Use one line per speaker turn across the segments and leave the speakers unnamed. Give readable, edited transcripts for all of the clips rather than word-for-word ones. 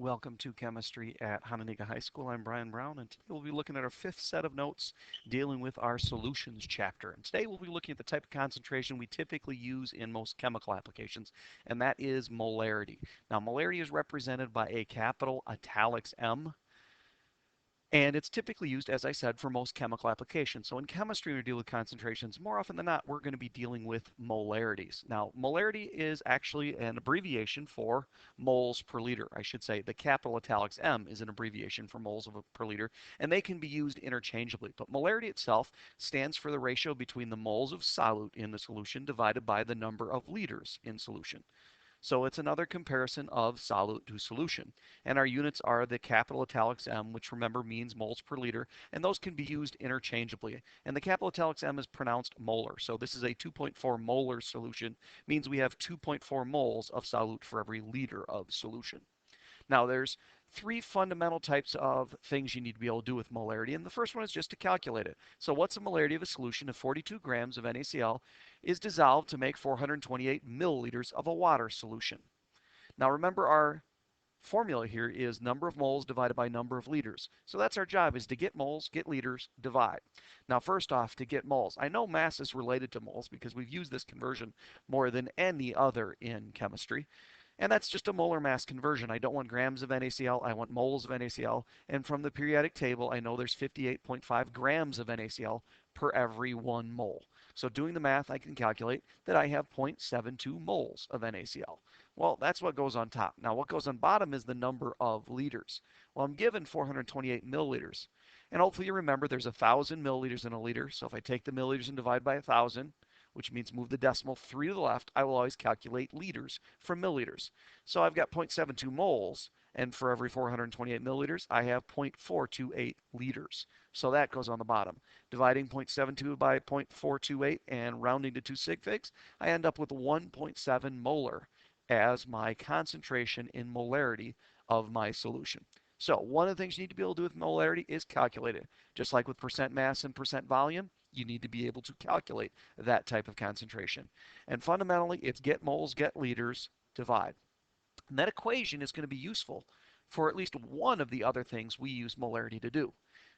Welcome to Chemistry at Hononegah High School. I'm Brian Brown, and today we'll be looking at our fifth set of notes dealing with our solutions chapter. And today we'll be looking at the type of concentration we typically use in most chemical applications, and that is molarity. Now, molarity is represented by a capital italics M, and it's typically used, as I said, for most chemical applications. So in chemistry, when we deal with concentrations, more often than not, we're going to be dealing with molarities. Now, molarity is actually an abbreviation for moles per liter. I should say the capital italics M is an abbreviation for moles per liter, and they can be used interchangeably. But molarity itself stands for the ratio between the moles of solute in the solution divided by the number of liters in solution. So it's another comparison of solute to solution. And our units are the capital italics M, which remember means moles per liter, and those can be used interchangeably. And the capital italics M is pronounced molar. So this is a 2.4 molar solution, means we have 2.4 moles of solute for every liter of solution. Now there's three fundamental types of things you need to be able to do with molarity, and the first one is just to calculate it. So what's the molarity of a solution of 42 grams of NaCl is dissolved to make 428 milliliters of a water solution? Now remember, our formula here is number of moles divided by number of liters. So that's our job, is to get moles, get liters, divide. Now first off, to get moles, I know mass is related to moles because we've used this conversion more than any other in chemistry. And that's just a molar mass conversion. I don't want grams of NaCl, I want moles of NaCl. And from the periodic table, I know there's 58.5 grams of NaCl per every 1 mole. So doing the math, I can calculate that I have 0.72 moles of NaCl. Well, that's what goes on top. Now, what goes on bottom is the number of liters. Well, I'm given 428 milliliters. And hopefully you remember there's 1,000 milliliters in a liter. So if I take the milliliters and divide by 1,000, which means move the decimal 3 to the left, I will always calculate liters from milliliters. So I've got 0.72 moles, and for every 428 milliliters, I have 0.428 liters. So that goes on the bottom. Dividing 0.72 by 0.428 and rounding to 2 sig figs, I end up with 1.7 molar as my concentration in molarity of my solution. So one of the things you need to be able to do with molarity is calculate it. Just like with percent mass and percent volume, you need to be able to calculate that type of concentration. And fundamentally, it's get moles, get liters, divide. And that equation is going to be useful for at least one of the other things we use molarity to do.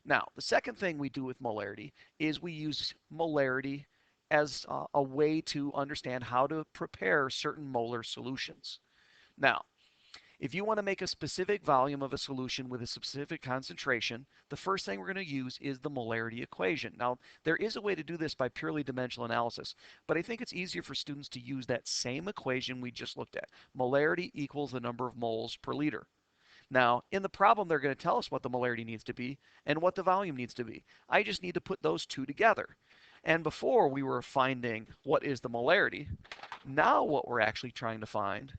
Now, the second thing we do with molarity is we use molarity as a way to understand how to prepare certain molar solutions. Now, if you want to make a specific volume of a solution with a specific concentration, the first thing we're going to use is the molarity equation. Now, there is a way to do this by purely dimensional analysis, but I think it's easier for students to use that same equation we just looked at. Molarity equals the number of moles per liter. Now, in the problem, they're going to tell us what the molarity needs to be and what the volume needs to be. I just need to put those two together. And before we were finding what is the molarity, now what we're actually trying to find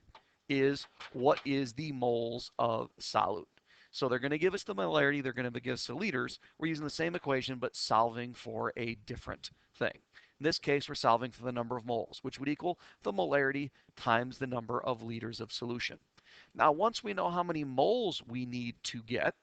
is what is the moles of solute. So they're going to give us the molarity, they're going to give us the liters. We're using the same equation, but solving for a different thing. In this case, we're solving for the number of moles, which would equal the molarity times the number of liters of solution. Now, once we know how many moles we need to get,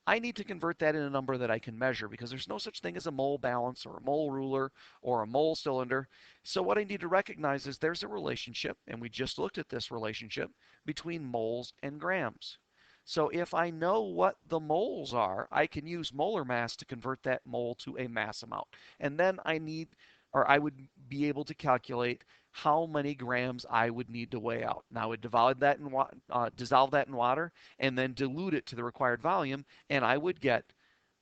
I need to convert that in a number that I can measure, because there's no such thing as a mole balance or a mole ruler or a mole cylinder. So what I need to recognize is there's a relationship, and we just looked at this relationship, between moles and grams. So if I know what the moles are, I can use molar mass to convert that mole to a mass amount. And then I would be able to calculate how many grams I would need to weigh out. Now I would dissolve that in water and then dilute it to the required volume, and I would get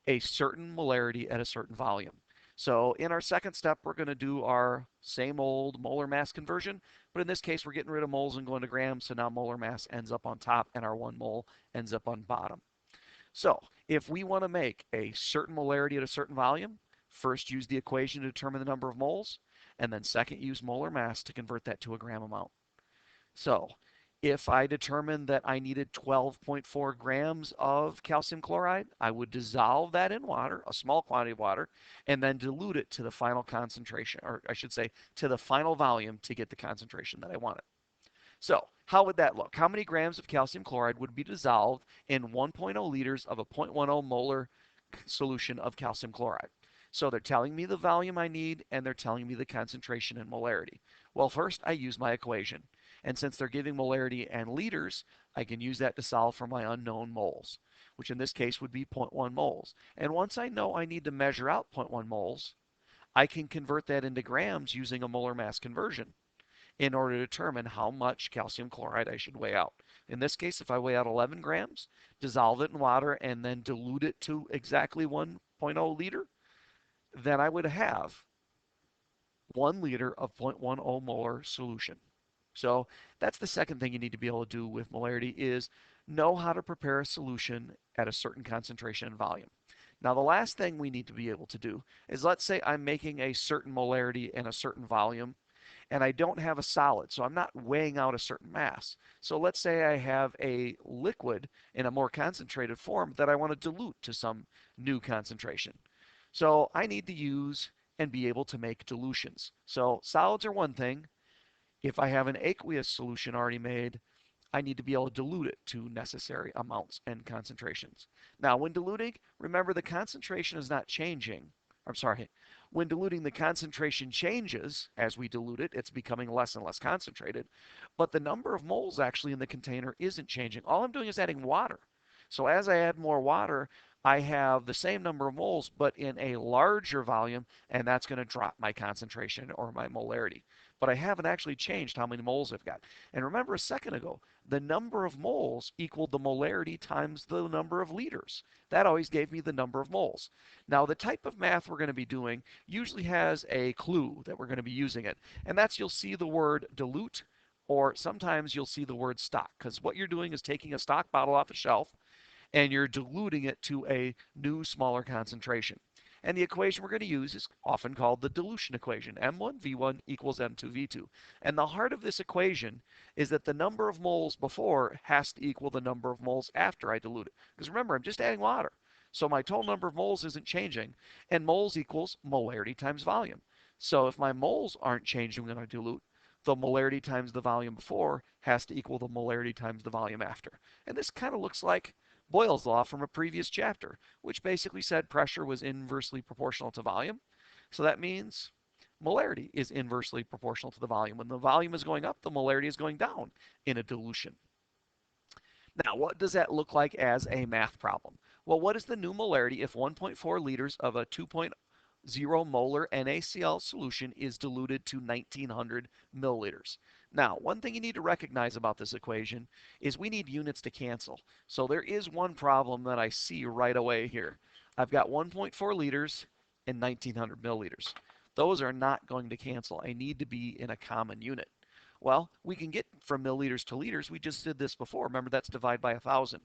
a certain molarity at a certain volume. So in our second step, we're going to do our same old molar mass conversion, but in this case, we're getting rid of moles and going to grams, so now molar mass ends up on top and our 1 mole ends up on bottom. So if we want to make a certain molarity at a certain volume, first use the equation to determine the number of moles, and then second use molar mass to convert that to a gram amount. So if I determined that I needed 12.4 grams of calcium chloride, I would dissolve that in water, a small quantity of water, and then dilute it to the final concentration, or I should say to the final volume to get the concentration that I wanted. So how would that look? How many grams of calcium chloride would be dissolved in 1.0 liters of a 0.10 molar solution of calcium chloride? So they're telling me the volume I need, and they're telling me the concentration and molarity. Well, first I use my equation. And since they're giving molarity and liters, I can use that to solve for my unknown moles, which in this case would be 0.1 moles. And once I know I need to measure out 0.1 moles, I can convert that into grams using a molar mass conversion in order to determine how much calcium chloride I should weigh out. In this case, if I weigh out 11 grams, dissolve it in water, and then dilute it to exactly 1.0 liter, then I would have 1 liter of 0.10 molar solution. So that's the second thing you need to be able to do with molarity is know how to prepare a solution at a certain concentration and volume. Now the last thing we need to be able to do is, let's say I'm making a certain molarity and a certain volume, and I don't have a solid, so I'm not weighing out a certain mass. So let's say I have a liquid in a more concentrated form that I want to dilute to some new concentration. So I need to use and be able to make dilutions. So solids are one thing. If I have an aqueous solution already made, I need to be able to dilute it to necessary amounts and concentrations. Now, when diluting, remember the concentration is not changing. I'm sorry. When diluting, the concentration changes as we dilute it. It's becoming less and less concentrated. But the number of moles actually in the container isn't changing. All I'm doing is adding water. So as I add more water, I have the same number of moles, but in a larger volume, and that's going to drop my concentration or my molarity. But I haven't actually changed how many moles I've got. And remember a second ago, the number of moles equaled the molarity times the number of liters. That always gave me the number of moles. Now, the type of math we're going to be doing usually has a clue that we're going to be using it. And that's, you'll see the word dilute, or sometimes you'll see the word stock. Because what you're doing is taking a stock bottle off the shelf and you're diluting it to a new, smaller concentration. And the equation we're going to use is often called the dilution equation. M1V1 equals M2V2. And the heart of this equation is that the number of moles before has to equal the number of moles after I dilute it. Because remember, I'm just adding water. So my total number of moles isn't changing. And moles equals molarity times volume. So if my moles aren't changing when I dilute, the molarity times the volume before has to equal the molarity times the volume after. And this kind of looks like Boyle's law from a previous chapter, which basically said pressure was inversely proportional to volume. So that means molarity is inversely proportional to the volume. When the volume is going up, the molarity is going down in a dilution. Now, what does that look like as a math problem? Well, what is the new molarity if 1.4 liters of a 2.0 molar NaCl solution is diluted to 1900 milliliters? Now, one thing you need to recognize about this equation is we need units to cancel. So there is one problem that I see right away here. I've got 1.4 liters and 1900 milliliters. Those are not going to cancel. I need to be in a common unit. Well, we can get from milliliters to liters. We just did this before. Remember, that's divide by 1,000.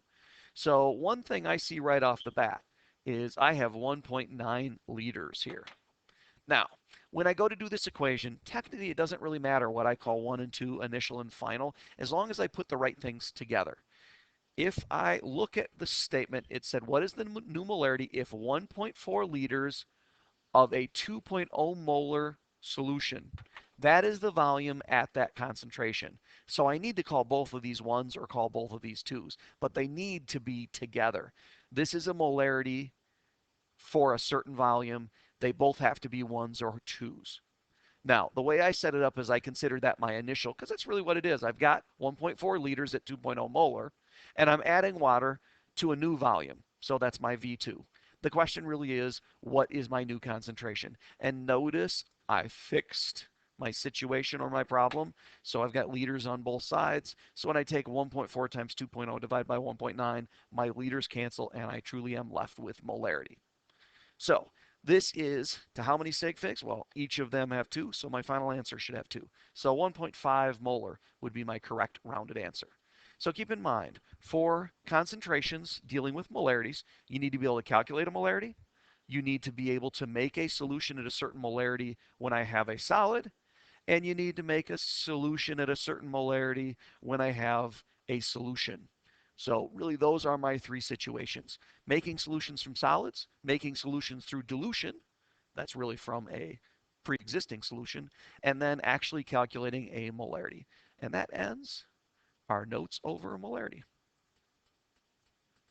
So one thing I see right off the bat is I have 1.9 liters here. Now, when I go to do this equation, technically it doesn't really matter what I call 1 and 2, initial and final, as long as I put the right things together. If I look at the statement, it said, what is the new molarity if 1.4 liters of a 2.0 molar solution? That is the volume at that concentration. So I need to call both of these ones or call both of these twos, but they need to be together. This is a molarity for a certain volume. They both have to be ones or twos. Now, the way I set it up is I consider that my initial, because that's really what it is. I've got 1.4 liters at 2.0 molar, and I'm adding water to a new volume. So that's my V2. The question really is, what is my new concentration? And notice I fixed my situation or my problem. So I've got liters on both sides. So when I take 1.4 times 2.0 divided by 1.9, my liters cancel, and I truly am left with molarity. So this is to how many sig figs? Well, each of them have 2, so my final answer should have 2. So 1.5 molar would be my correct rounded answer. So keep in mind, for concentrations dealing with molarities, you need to be able to calculate a molarity. You need to be able to make a solution at a certain molarity when I have a solid. And you need to make a solution at a certain molarity when I have a solution. So really those are my 3 situations. Making solutions from solids, making solutions through dilution, that's really from a pre-existing solution, and then actually calculating a molarity. And that ends our notes over molarity.